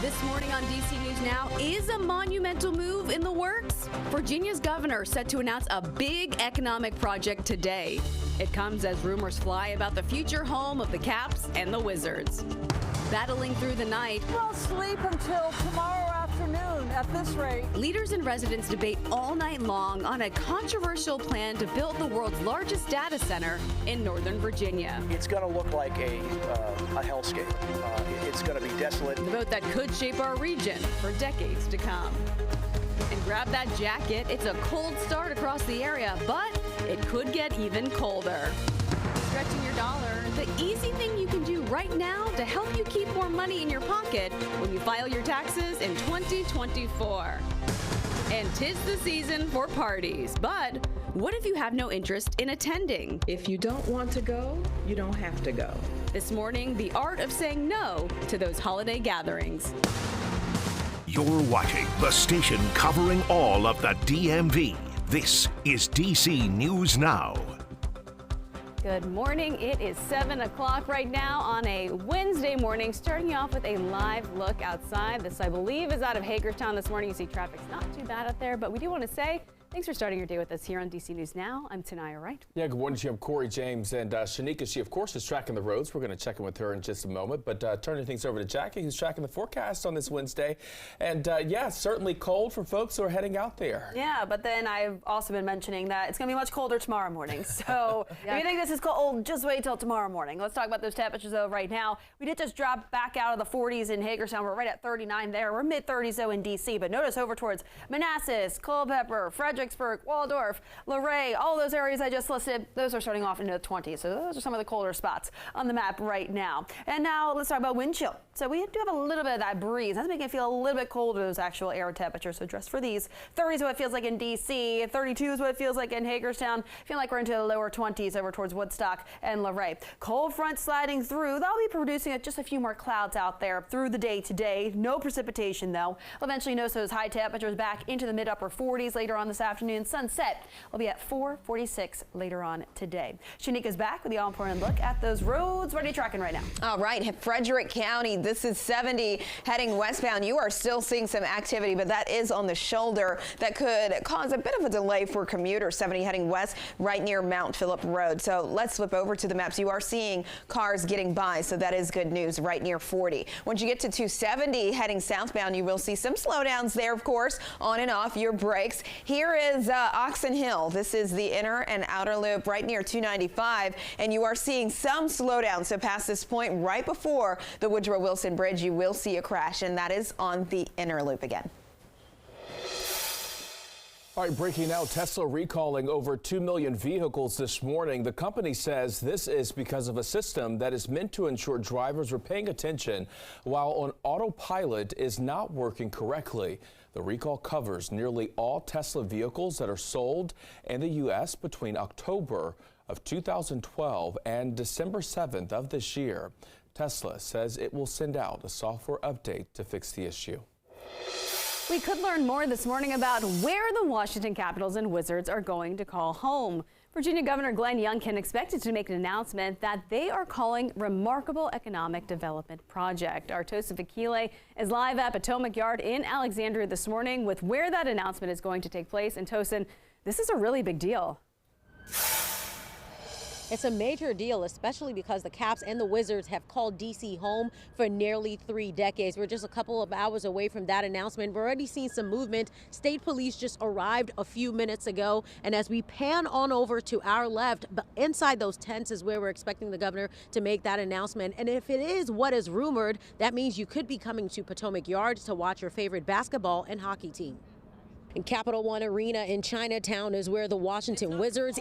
This morning on DC News Now, is a monumental move in the works? Virginia's governor set to announce a big economic project today. It comes as rumors fly about the future home of the Caps and the Wizards. Battling through the night, We'll sleep until tomorrow afternoon at this rate. leaders and residents debate all night long on a controversial plan to build the world's largest data center in Northern Virginia. It's going to look like a hellscape. It's going to be desolate. The vote that could shape our region for decades to come. And grab that jacket. It's a cold start across the area, but it could get even colder. Stretching your dollar, the easy thing you can do right now to help you keep more money in your pocket when you file your taxes in 2024. And 'tis the season for parties, but what if you have no interest in attending? If you don't want to go, you don't have to go. This morning, the art of saying no to those holiday gatherings. You're watching the station covering all of the DMV. This is DC News Now. Good morning. It is 7 o'clock right now on a Wednesday morning, starting you off with a live look outside. This, I believe, is out of Hagerstown this morning. You see traffic's not too bad out there, but we do want to say thanks for starting your day with us here on DC News Now. I'm Tanaya Wright. Yeah, good morning to you. I'm Corey James, and Shanika, she of course is tracking the roads. We're going to check in with her in just a moment, but turning things over to Jackie, who's tracking the forecast on this Wednesday. And yeah, certainly cold for folks who are heading out there. Yeah, but then I've also been mentioning that it's going to be much colder tomorrow morning. So if you think this is cold, just wait till tomorrow morning. Let's talk about those temperatures though right now. We did just drop back out of the 40s in Hagerstown. We're right at 39 there. We're mid 30s though in DC, but notice over towards Manassas, Culpeper, Fredericksburg, Waldorf, Luray, all those areas I just listed, those are starting off into the 20s. So those are some of the colder spots on the map right now. And now let's talk about wind chill. So we do have a little bit of that breeze. That's making it feel a little bit colder, those actual air temperatures. So dress for these. 30 is what it feels like in DC. 32 is what it feels like in Hagerstown. Feel like we're into the lower 20s over towards Woodstock and Luray. Cold front sliding through. That'll be producing just a few more clouds out there through the day today. No precipitation though. We'll eventually notice those high temperatures back into the mid upper 40s later on this afternoon. Sunset will be at 4:46 later on today. Shanika's back with the all-important look at those roads. What are you tracking right now? All right, Frederick County, this is 70 heading westbound. You are still seeing some activity, but that is on the shoulder that could cause a bit of a delay for commuters. 70 heading west right near Mount Phillip Road. So let's flip over to the maps. You are seeing cars getting by, so that is good news right near 40. Once you get to 270 heading southbound, you will see some slowdowns there, of course, on and off your brakes. Here is Oxon Hill. This is the inner and outer loop right near 295, and you are seeing some slowdown. So past this point, right before the Woodrow Wilson Bridge, you will see a crash, and that is on the inner loop again. All right, breaking now, Tesla recalling over 2 million vehicles this morning. The company says this is because of a system that is meant to ensure drivers are paying attention while on autopilot is not working correctly. The recall covers nearly all Tesla vehicles that are sold in the U.S. between October of 2012 and December 7th of this year. Tesla says it will send out a software update to fix the issue. We could learn more this morning about where the Washington Capitals and Wizards are going to call home. Virginia Governor Glenn Youngkin expected to make an announcement that they are calling Remarkable Economic Development Project. Our Tosin Vakile is live at Potomac Yard in Alexandria this morning with where that announcement is going to take place. And Tosin, this is a really big deal. It's a major deal, especially because the Caps and the Wizards have called DC home for nearly 3 decades. We're just a couple of hours away from that announcement. We're already seeing some movement. State police just arrived a few minutes ago. And as we pan on over to our left, inside those tents is where we're expecting the governor to make that announcement. And if it is what is rumored, that means you could be coming to Potomac Yard to watch your favorite basketball and hockey team. And Capital One Arena in Chinatown is where the Washington Wizards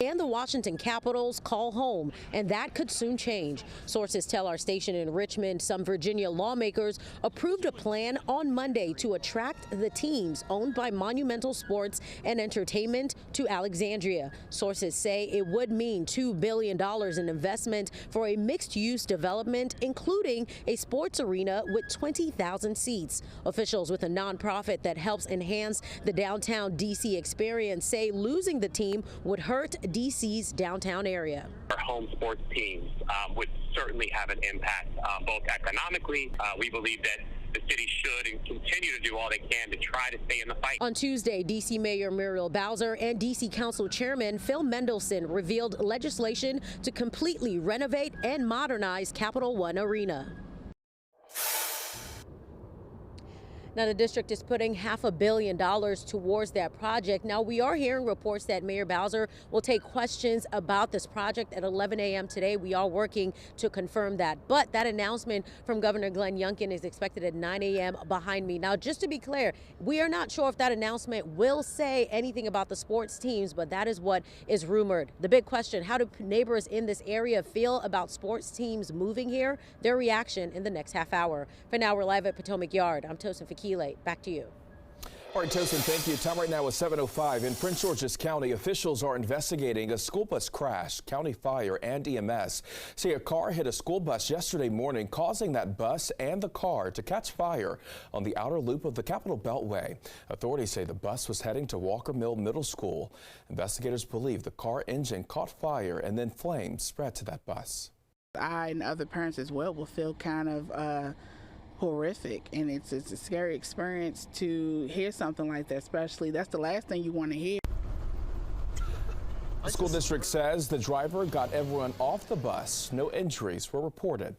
and the Washington Capitals call home, and that could soon change. Sources tell our station in Richmond some Virginia lawmakers approved a plan on Monday to attract the teams owned by Monumental Sports and Entertainment to Alexandria. Sources say it would mean $2 billion in investment for a mixed-use development, including a sports arena with 20,000 seats. Officials with a nonprofit that helps enhance the downtown D.C. experience say losing the team would hurt D.C.'s downtown area. Our home sports teams would certainly have an impact, both economically. We believe that the city should and continue to do all they can to try to stay in the fight. On Tuesday, D.C. Mayor Muriel Bowser and D.C. Council Chairman Phil Mendelson revealed legislation to completely renovate and modernize Capital One Arena. Now, the district is putting $500 million towards that project. Now, we are hearing reports that Mayor Bowser will take questions about this project at 11 a.m. today. We are working to confirm that. But that announcement from Governor Glenn Youngkin is expected at 9 a.m. behind me. Now, just to be clear, we are not sure if that announcement will say anything about the sports teams, but that is what is rumored. The big question, how do neighbors in this area feel about sports teams moving here? Their reaction in the next half hour. For now, we're live at Potomac Yard. I'm Tosin Fakile. Back to you. All right, Tosin, thank you. Time right now is 7:05. In Prince George's County, officials are investigating a school bus crash. County Fire and EMS say a car hit a school bus yesterday morning, causing that bus and the car to catch fire on the outer loop of the Capitol Beltway. Authorities say the bus was heading to Walker Mill Middle School. Investigators believe the car engine caught fire and then flames spread to that bus. I and other parents as well will feel kind of horrific, and it's a scary experience to hear something like that, especially that's the last thing you want to hear. The school district says the driver got everyone off the bus. No injuries were reported.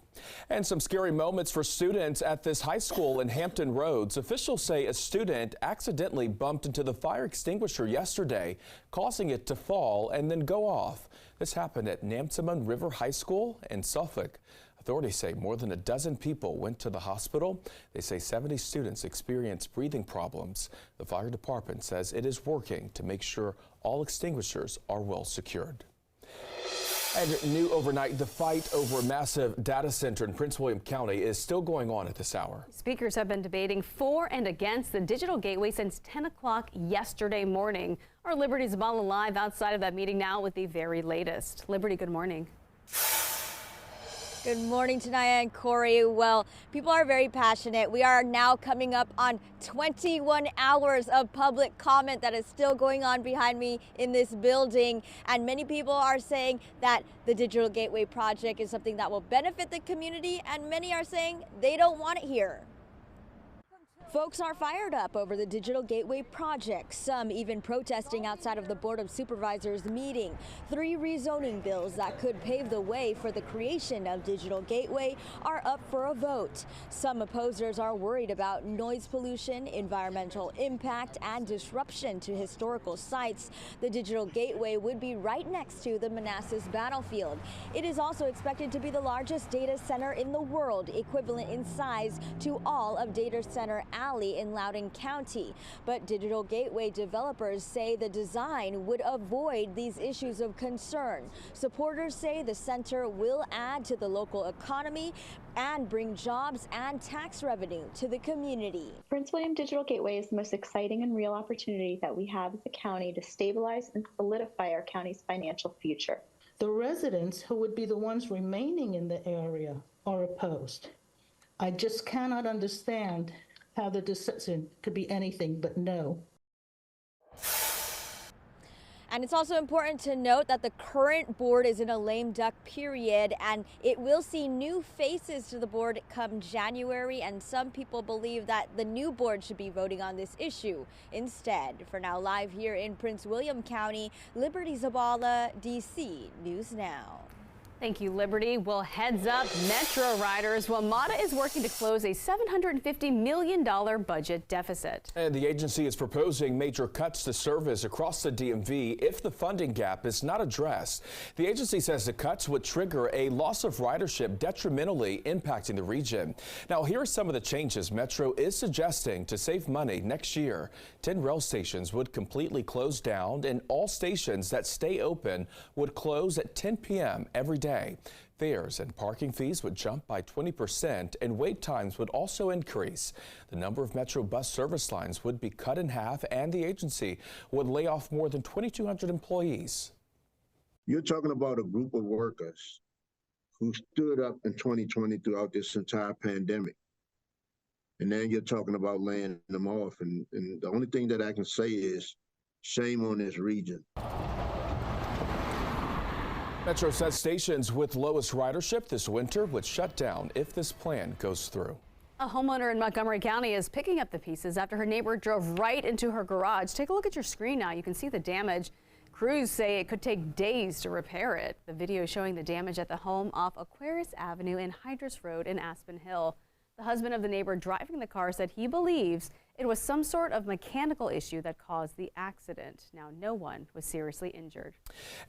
And some scary moments for students at this high school in Hampton Roads. Officials say a student accidentally bumped into the fire extinguisher yesterday, causing it to fall and then go off. This happened at Namsamun River High School in Suffolk. Authorities say more than a dozen people went to the hospital. They say 70 students experienced breathing problems. The fire department says it is working to make sure all extinguishers are well secured. And new overnight, the fight over a massive data center in Prince William County is still going on at this hour. Speakers have been debating for and against the digital gateway since 10 o'clock yesterday morning. Our Liberty Zabala live outside of that meeting now with the very latest. Liberty, good morning. Good morning, Tanaya and Corey. Well, people are very passionate. We are now coming up on 21 hours of public comment that is still going on behind me in this building. And many people are saying that the Digital Gateway project is something that will benefit the community, and many are saying they don't want it here. Folks are fired up over the Digital Gateway project, some even protesting outside of the Board of Supervisors meeting. 3 rezoning bills that could pave the way for the creation of Digital Gateway are up for a vote. Some opposers are worried about noise pollution, environmental impact, and disruption to historical sites. The Digital Gateway would be right next to the Manassas battlefield. It is also expected to be the largest data center in the world, equivalent in size to all of Data Center Alley in Loudoun County. But Digital Gateway developers say the design would avoid these issues of concern. Supporters say the center will add to the local economy and bring jobs and tax revenue to the community. Prince William Digital Gateway is the most exciting and real opportunity that we have as a county to stabilize and solidify our county's financial future. The residents who would be the ones remaining in the area are opposed. I just cannot understand how the decision could be anything but no. And it's also important to note that the current board is in a lame duck period, and it will see new faces to the board come January, and some people believe that the new board should be voting on this issue instead. For now, live here in Prince William County, Liberty Zabala, DC News Now. Thank you, Liberty. Well, heads up, Metro riders. WMATA is working to close a $750 million budget deficit. And the agency is proposing major cuts to service across the DMV if the funding gap is not addressed. The agency says the cuts would trigger a loss of ridership, detrimentally impacting the region. Now, here are some of the changes Metro is suggesting to save money next year. 10 rail stations would completely close down, and all stations that stay open would close at 10 p.m. every day. Fares and parking fees would jump by 20%, and wait times would also increase. The number of Metro bus service lines would be cut in half, and the agency would lay off more than 2,200 employees. You're talking about a group of workers who stood up in 2020 throughout this entire pandemic. And then you're talking about laying them off. And the only thing that I can say is shame on this region. Metro says stations with lowest ridership this winter would shut down if this plan goes through. A homeowner in Montgomery County is picking up the pieces after her neighbor drove right into her garage. Take a look at your screen now. You can see the damage. Crews say it could take days to repair it. The video showing the damage at the home off Aquarius Avenue and Hydrus Road in Aspen Hill. The husband of the neighbor driving the car said he believes it was some sort of mechanical issue that caused the accident. Now, no one was seriously injured.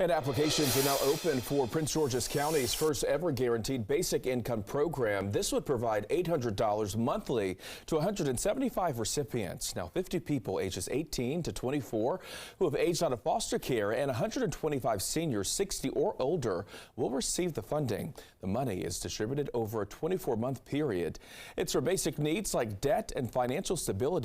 And applications are now open for Prince George's County's first ever guaranteed basic income program. This would provide $800 monthly to 175 recipients. Now, 50 people ages 18 to 24 who have aged out of foster care and 125 seniors 60 or older will receive the funding. The money is distributed over a 24-month period. It's for basic needs like debt and financial stability.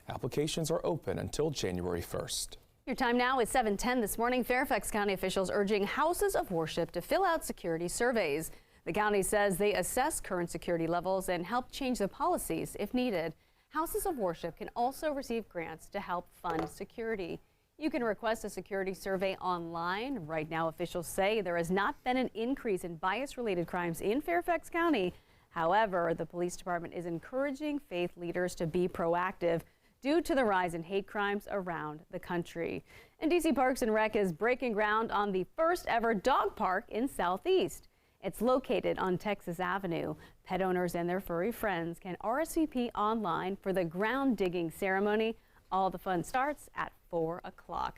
Applications are open until January 1st. Your time now is 7:10 this morning. Fairfax County officials urging houses of worship to fill out security surveys. The county says they assess current security levels and help change the policies if needed. Houses of worship can also receive grants to help fund security. You can request a security survey online. Right now, officials say there has not been an increase in bias-related crimes in Fairfax County. However, the police department is encouraging faith leaders to be proactive due to the rise in hate crimes around the country. And DC Parks and Rec is breaking ground on the first ever dog park in Southeast. It's located on Texas Avenue. Pet owners and their furry friends can RSVP online for the ground digging ceremony. All the fun starts at 4 o'clock.